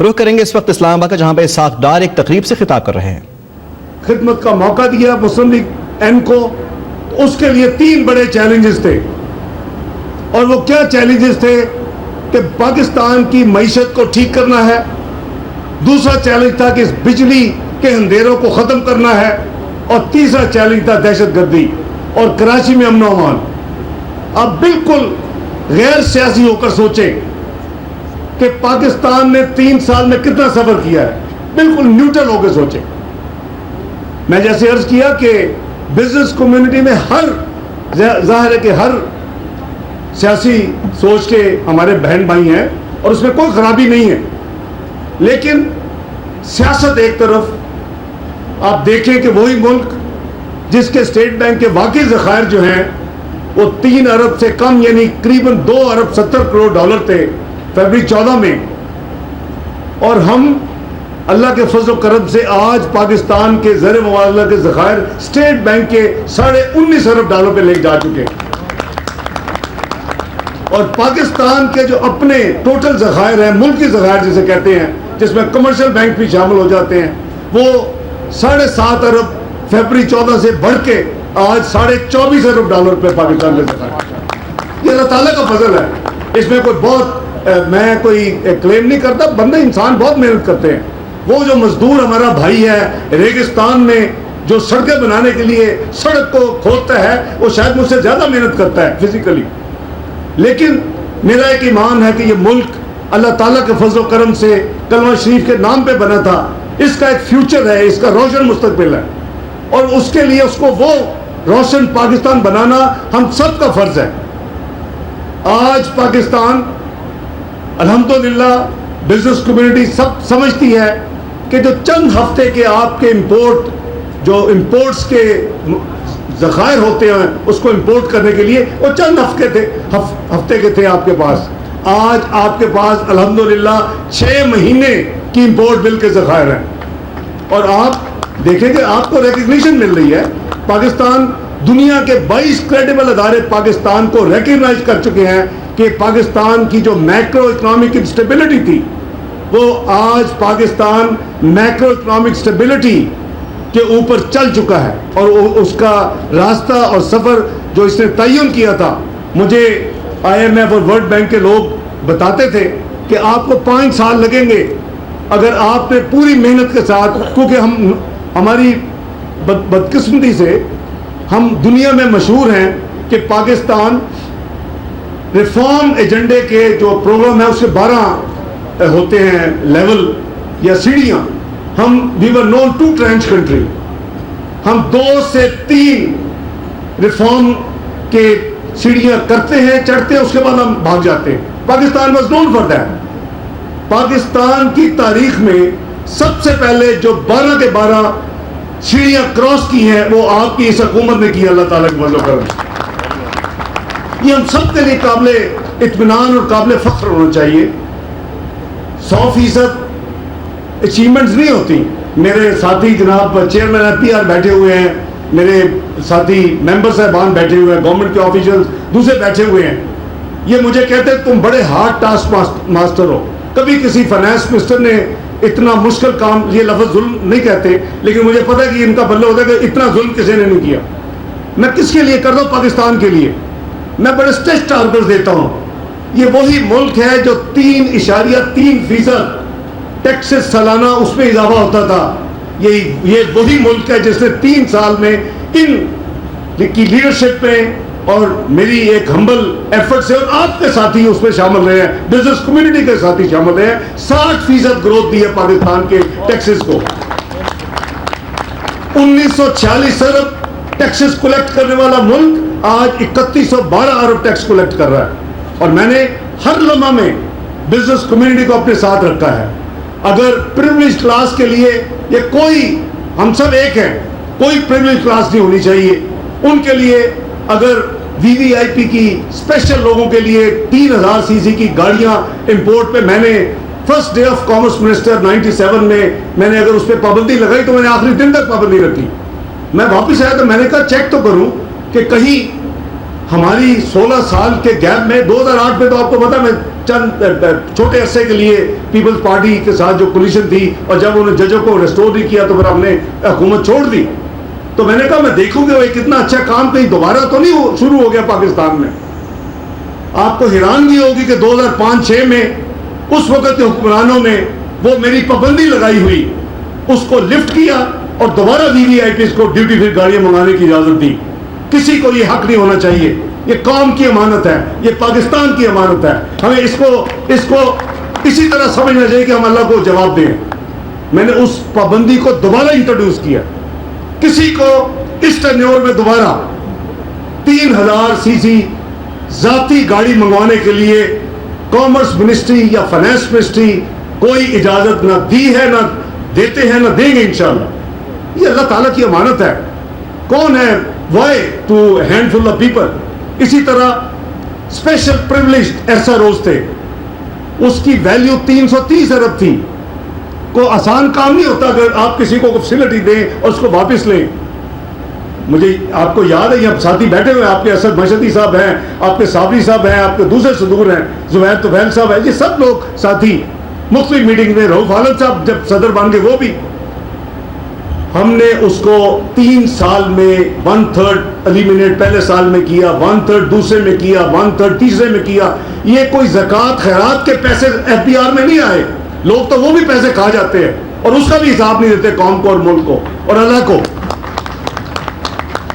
رخ کریں گے اس وقت اسلام آباد کا، جہاں پہ اسحاق ڈار ایک تقریب سے خطاب کر رہے ہیں۔ خدمت کا موقع دیا مسلم لیگ ایم کو، اس کے لیے 3 بڑے چیلنجز تھے، اور وہ کیا چیلنجز تھے کہ پاکستان کی معیشت کو ٹھیک کرنا ہے، دوسرا چیلنج تھا کہ اس بجلی کے اندھیروں کو ختم کرنا ہے، اور تیسرا چیلنج تھا دہشت گردی اور کراچی میں امن و امان۔ اب بالکل غیر سیاسی ہو کر سوچیں کہ پاکستان نے 3 سال میں کتنا سفر کیا ہے، بالکل نیوٹرل ہو کے سوچیں۔ میں جیسے عرض کیا کہ بزنس کمیونٹی میں ظاہر ہے کہ ہر سیاسی سوچ کے ہمارے بہن بھائی ہیں، اور اس میں کوئی خرابی نہیں ہے، لیکن سیاست ایک طرف، آپ دیکھیں کہ وہی ملک جس کے اسٹیٹ بینک کے واقعی ذخائر جو ہیں وہ 3 ارب سے کم، یعنی قریباً 2 ارب 70 کروڑ ڈالر تھے فروری 14 میں، اور ہم اللہ کے فضل و کرم سے آج پاکستان کے زر مبادلہ کے ذخائر اسٹیٹ بینک کے 19.5 ارب ڈالر پہ لے جا چکے ہیں، اور پاکستان کے جو اپنے ٹوٹل ذخائر ہیں، ملکی ذخائر جسے کہتے ہیں، جس میں کمرشل بینک بھی شامل ہو جاتے ہیں، وہ 7.5 ارب فروری 14 سے بڑھ کے آج 24.5 ارب ڈالر پہ پاکستان کے ذخائر۔ یہ اللہ تعالیٰ کا فضل ہے، اس میں کوئی بہت میں کوئی کلیم نہیں کرتا، بندے انسان بہت محنت کرتے ہیں۔ وہ جو مزدور ہمارا بھائی ہے ریگستان میں جو سڑکیں بنانے کے لیے سڑک کو کھودتا ہے، وہ شاید مجھ سے زیادہ محنت کرتا ہے فزیکلی، لیکن میرا ایک ایمان ہے کہ یہ ملک اللہ تعالیٰ کے فضل و کرم سے کلمہ شریف کے نام پہ بنا تھا، اس کا ایک فیوچر ہے، اس کا روشن مستقبل ہے، اور اس کے لیے اس کو وہ روشن پاکستان بنانا ہم سب کا فرض ہے۔ آج پاکستان الحمدللہ بزنس کمیونٹی سب سمجھتی ہے کہ جو چند ہفتے کے آپ کے جو امپورٹس کے ذخائر ہوتے ہیں اس کو امپورٹ کرنے کے لیے وہ چند ہفتے کے تھے آپ کے پاس، آج آپ کے پاس الحمدللہ 6 مہینے کی امپورٹ بل کے ذخائر ہیں، اور آپ دیکھیں کہ آپ کو ریکگنیشن مل رہی ہے۔ پاکستان دنیا کے 22 کریڈیبل ادارے پاکستان کو ریکگنائز کر چکے ہیں کہ پاکستان کی جو میکرو اکنامک انسٹیبلٹی تھی وہ آج پاکستان میکرو اکنامک اسٹیبلٹی کے اوپر چل چکا ہے، اور اس کا راستہ اور سفر جو اس نے تعین کیا تھا، مجھے IMF اور ورلڈ بینک کے لوگ بتاتے تھے کہ آپ کو 5 سال لگیں گے اگر آپ نے پوری محنت کے ساتھ، کیونکہ ہماری بدقسمتی سے ہم دنیا میں مشہور ہیں کہ پاکستان ریفارم ایجنڈے کے جو پروگرام ہے اس کے 12 ہوتے ہیں لیول یا سیڑھیاں، ہم وی ور نون ٹو ٹرینچ کنٹری، ہم 2 سے 3 ریفارم کے سیڑھیاں کرتے ہیں، چڑھتے ہیں، اس کے بعد ہم بھاگ جاتے ہیں۔ Pakistan was known for that. Pakistan کی تاریخ میں سب سے پہلے جو 12 کے 12 سیڑھیاں کراس کی ہیں وہ آپ کی اس حکومت نے کی، اللہ تعالیٰ کے فضل و کرم سے۔ یہ ہم سب کے لیے قابل اطمینان اور قابل فخر ہونا چاہیے۔ 100% اچیومنٹس نہیں ہوتی۔ میرے ساتھی جناب چیئرمین IPR بیٹھے ہوئے ہیں، میرے ساتھی ممبر صاحبان بیٹھے ہوئے ہیں، گورنمنٹ کے آفیشلز دوسرے بیٹھے ہوئے ہیں، یہ مجھے کہتے ہیں تم بڑے ہارڈ ٹاسک ماسٹر ہو۔ کبھی کسی فائنانس منسٹر نے اتنا مشکل کام، یہ لفظ ظلم نہیں کہتے، لیکن مجھے پتہ ہے کہ ان کا بلے ہوتا ہے کہ اتنا ظلم کسی نے نہیں کیا۔ میں کس کے لیے کر رہا ہوں؟ پاکستان کے لیے۔ میں بڑے اسٹریچ ٹارگیٹ دیتا ہوں۔ یہ وہی ملک ہے جو 3.3% ٹیکسز سالانہ اس میں اضافہ ہوتا تھا۔ یہ وہی ملک ہے جس نے 3 سال میں ان کی لیڈرشپ میں اور میری ایک ہمبل ایفرٹ سے، اور آپ کے ساتھی اس میں شامل رہے ہیں، بزنس کمیونٹی کے ساتھی شامل رہے ہیں، 60% گروتھ دی ہے پاکستان کے ٹیکسز کو۔ 1946 ارب ٹیکسز کلیکٹ کرنے والا ملک آج 3112 ارب ٹیکس کلیکٹ کر رہا ہے، اور میں نے ہر لمحہ میں بزنس کمیونٹی کو اپنے ساتھ رکھا ہے۔ اگر پریویلیج کلاس کے لیے یہ کوئی، ہم سب ایک ہیں، کوئی پریویلیج کلاس نہیں ہونی چاہیے ان کے لیے۔ اگر VVIP کی اسپیشل لوگوں کے لیے 3000 cc کی گاڑیاں امپورٹ پہ، میں نے first day of commerce minister 97 میں نے اگر اس پہ پابندی لگائی تو میں نے آخری دن تک پابندی رکھی۔ میں واپس آیا تو میں نے کہا چیک تو کروں کہ کہیں ہماری 16 سال کے گیپ میں 2008 میں تو آپ کو پتا میں چند چھوٹے عرصے کے لیے پیپلز پارٹی کے ساتھ جو کولیشن تھی اور جب انہوں نے ججوں کو ریسٹور نہیں کیا تو پھر ہم نے حکومت چھوڑ دی. تو میں نے کہا میں دیکھوں گا وہ کتنا اچھا کام کہیں دوبارہ تو نہیں شروع ہو گیا پاکستان میں. آپ کو حیرانگی ہوگی کہ 2005-6 میں اس وقت کے حکمرانوں نے وہ میری پابندی لگائی ہوئی اس کو لفٹ کیا اور دوبارہ VVIPs کو ڈیوٹی فری گاڑیاں منگانے کی اجازت دی. کسی کو یہ حق نہیں ہونا چاہیے. یہ قوم کی امانت ہے, یہ پاکستان کی امانت ہے. ہمیں اس کو اسی طرح سمجھنا چاہیے کہ ہم اللہ کو جواب دیں. میں نے اس پابندی کو دوبارہ انٹروڈیوس کیا. کسی کو اس ٹرنیور میں دوبارہ 3000 cc ذاتی گاڑی منگوانے کے لیے کامرس منسٹری یا فائنانس منسٹری کوئی اجازت نہ دی ہے, نہ دیتے ہیں, نہ دیں گے انشاءاللہ. یہ اللہ تعالیٰ کی امانت ہے. کون ہے why to handful of people. اسی طرح اسپیشل پریولیجڈ ایسا روز تھے, اس کی ویلیو 330 ارب تھی. کوئی آسان کام نہیں ہوتا اگر آپ کسی کو فیسلٹی دیں اور اس کو واپس لیں. مجھے آپ کو یاد ہے یہاں ساتھی بیٹھے ہوئے, آپ کے اسد مشہدی صاحب ہیں, آپ کے صابری صاحب ہیں, آپ کے دوسرے صدور ہیں, زبیر طفیل صاحب ہیں, یہ سب لوگ ساتھی مختلف میٹنگ میں. رؤوف حالد صاحب جب صدر بن گئے وہ بھی. ہم نے اس کو 3 سال میں 1/3 ایلیمینیٹ پہلے سال میں کیا, 1/3 دوسرے میں کیا, 1/3 تیسرے میں کیا. یہ کوئی زکوٰۃ خیرات کے پیسے FBR میں نہیں آئے. لوگ تو وہ بھی پیسے کھا جاتے ہیں اور اس کا بھی حساب نہیں دیتے قوم کو اور ملک کو اور اللہ کو.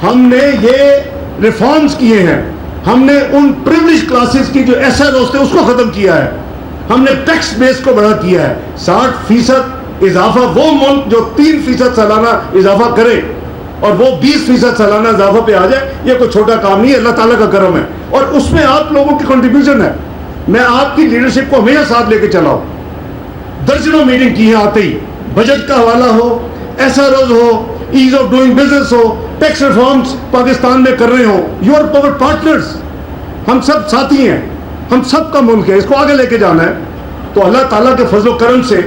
ہم نے یہ ریفارمز کیے ہیں. ہم نے ان پریولیج کلاسز کی جو SROs تھے اس کو ختم کیا ہے. ہم نے ٹیکس بیس کو بڑا کیا ہے. 60% اضافہ وہ ملک جو 3% سالانہ اضافہ کرے اور وہ 20% سالانہ اضافہ پہ آ جائے, یہ کوئی چھوٹا کام نہیں ہے, اللہ تعالیٰ کا کرم ہے. اور اس میں آپ لوگوں کی کنٹریبیوشن ہے. میں آپ کی لیڈرشپ کو ہمیشہ ساتھ لے کے چلا ہوں. درجنوں میٹنگ کی ہیں آتے ہی, بجٹ کا حوالہ ہو, SROs ہو, ایز آف ڈوئنگ بزنس ہو, ٹیکس ریفارمز پاکستان میں کر رہے ہوں. You are power partners. ہم سب ساتھی ہیں, ہم سب کا ملک ہے, اس کو آگے لے کے جانا ہے. تو اللہ تعالیٰ کے فضل و کرم سے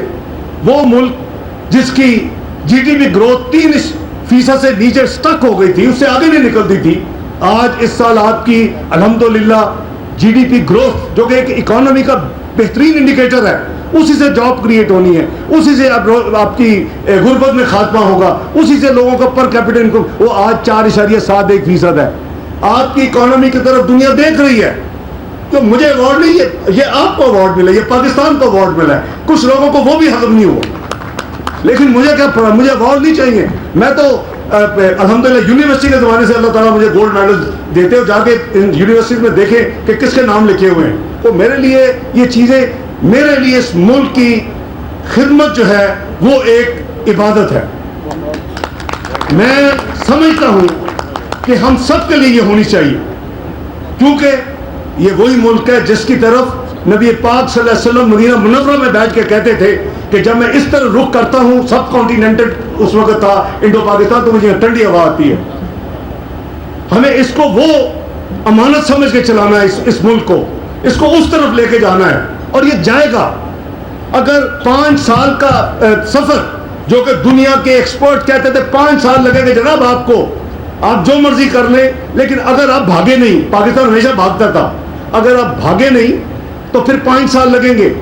وہ ملک جس کی GDP گروتھ 3% سے نیچے سٹک ہو گئی تھی, اس سے آگے نہیں نکلتی تھی, آج اس سال آپ کی الحمدللہ GDP گروتھ جو کہ ایک اکانومی کا بہترین انڈیکیٹر ہے, اسی سے جاب کریٹ ہونی ہے, اسی سے آپ کی غربت میں خاتمہ ہوگا, اسی سے لوگوں کا پر کیپٹل انکم وہ آج 4.71% ہے. آپ کی اکانومی کی طرف دنیا دیکھ رہی ہے. تو مجھے ایوارڈ نہیں, یہ آپ کو ایوارڈ ملا, یہ پاکستان کو ایوارڈ ملا ہے. کچھ لوگوں کو وہ بھی ہضم نہیں ہوا, لیکن مجھے کیا پڑا, مجھے ایوارڈ نہیں چاہیے. میں تو الحمدللہ یونیورسٹی کے زمانے سے اللہ تعالیٰ مجھے گولڈ میڈل دیتے ہو, جا کے یونیورسٹیز میں دیکھیں کہ کس کے نام لکھے ہوئے ہیں. تو میرے لیے یہ چیزیں, میرے لیے اس ملک کی خدمت جو ہے وہ ایک عبادت ہے. میں سمجھتا ہوں کہ ہم سب کے لیے یہ ہونی چاہیے, کیونکہ یہ وہی ملک ہے جس کی طرف نبی پاک صلی اللہ علیہ وسلم مدینہ منورہ میں بیٹھ کے کہتے تھے کہ جب میں اس طرح رخ کرتا ہوں, سب کانٹیننٹل اس وقت تھا انڈو پاکستان, تو مجھے ٹھنڈی ہوا آتی ہے. ہمیں اس کو وہ امانت سمجھ کے چلانا ہے, اس ملک کو, اس کو اس طرف لے کے جانا ہے, اور یہ جائے گا. اگر 5 سال کا سفر جو کہ دنیا کے ایکسپرٹ کہتے تھے 5 سال لگے گا جناب آپ کو, آپ جو مرضی کر لیں, لیکن اگر آپ بھاگے نہیں, پاکستان ہمیشہ بھاگتا تھا, اگر آپ بھاگے نہیں تو پھر 5 سال لگیں گے.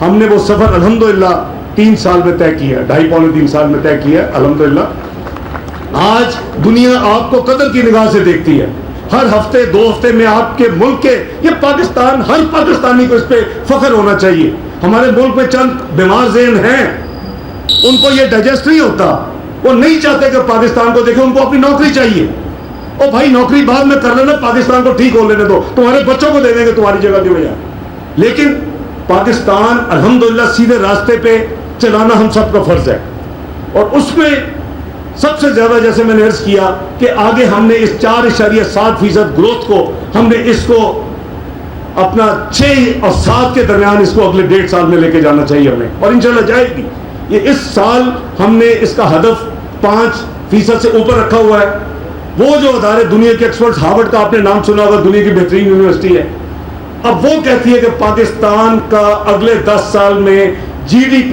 ہم نے وہ سفر الحمدللہ 3 سال میں طے کیا, 2.5-3 سال میں طے کیا الحمدللہ. آج دنیا آپ کو قدر کی نگاہ سے دیکھتی ہے. ہر ہفتے 2 ہفتے میں آپ کے ملک کے, یہ پاکستان, ہر پاکستانی کو اس پہ فخر ہونا چاہیے. ہمارے ملک میں چند بیمار ذہن ہیں, ان کو یہ ڈائجسٹ نہیں ہوتا, وہ نہیں چاہتے کہ پاکستان کو دیکھیں, ان کو اپنی نوکری چاہیے. او بھائی نوکری بعد میں کر لینا, پاکستان کو ٹھیک ہو لینے دو, تمہارے بچوں کو دے دیں گے تمہاری جگہ کی وجہ. لیکن پاکستان الحمدللہ سیدھے راستے پہ چلانا ہم سب کا فرض ہے. اور اس میں سب سے زیادہ, جیسے میں نے عرض کیا کہ آگے ہم نے اس 4.7% گروتھ کو, ہم نے اس کو اپنا 6 اور 7 کے درمیان اس کو اگلے 1.5 سال میں لے کے جانا چاہیے ہمیں, اور انشاءاللہ جائے گی. یہ اس سال ہم نے اس کا ہدف 5% سے اوپر رکھا ہوا ہے. وہ جو ادارے دنیا کے ایکسپرٹس, ہارورڈ کا آپ نے نام سنا ہوگا, دنیا کی بہترین یونیورسٹی ہے, اب وہ کہتی ہے کہ پاکستان کا اگلے 10 سال میں GDP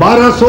1200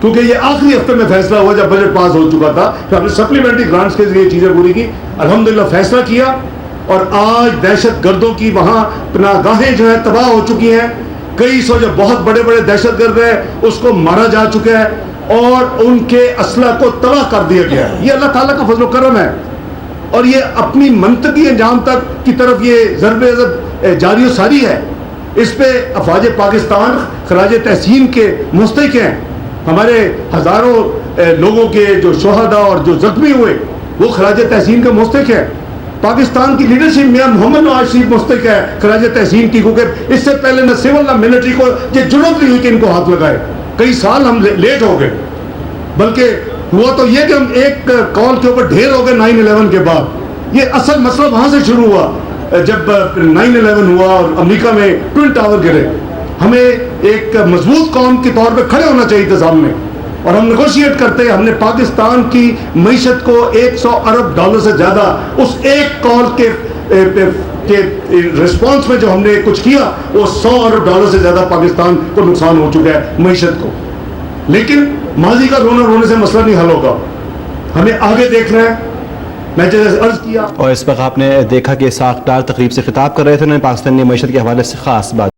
کیونکہ یہ آخری ہفتے میں فیصلہ ہوا جب بجٹ پاس ہو چکا تھا، پھر ہم نے سپلیمنٹری گرانٹس کے ذریعے چیزیں پوری کی، الحمدللہ فیصلہ کیا، اور آج دہشت گردوں کی وہاں پناہ گاہیں جو ہے تباہ ہو چکی ہیں، کئی سو جو بہت بڑے بڑے دہشت گرد ہیں اس کو مارا جا چکا ہے اور ان کے اسلحہ کو تباہ کر دیا گیا ہے۔ یہ اللہ تعالیٰ کا فضل و کرم ہے، اور یہ اپنی منطقی انجام تک کی طرف یہ ضرب عزت جاری و ساری ہے۔ اس پہ افواج پاکستان خراج تحسین کے مستحق ہیں، ہمارے ہزاروں لوگوں کے جو شہداء اور جو زخمی ہوئے وہ خراج تحسین کے مستحق ہیں۔ پاکستان کی لیڈرشپ میں محمد نواز شریف مستحق ہے خراج تحسین کی، کیونکہ اس سے پہلے نہ سول نہ ملٹری کو یہ جرات نہیں ہوئی کہ ان کو ہاتھ لگائے۔ کئی سال ہم لیٹ ہو گئے، بلکہ ہوا تو یہ کہ ہم ایک کال کے اوپر ڈھیر ہو گئے 9/11 کے بعد۔ یہ اصل مسئلہ وہاں سے شروع ہوا جب 9/11 ہوا اور امریکہ میں ٹوئن ٹاور گرے۔ ہمیں ایک مضبوط قوم کے طور پہ کھڑے ہونا چاہیے تھا سامنے، اور ہم نیگوشیٹ کرتے، ہم نے پاکستان کی معیشت کو $100 ارب سے زیادہ اس ایک کال کے رسپانس میں جو ہم نے کچھ کیا، وہ $100 ارب سے زیادہ پاکستان کو نقصان ہو چکا ہے معیشت کو۔ لیکن ماضی کا رونا رونے سے مسئلہ نہیں حل ہوگا، ہمیں آگے دیکھنا ہے۔ میں جیسے عرض کیا، اور اس وقت آپ نے دیکھا کہ ساختار تقریب سے خطاب کر رہے تھے، انہوں نے پاکستانی معیشت کے حوالے سے خاص بات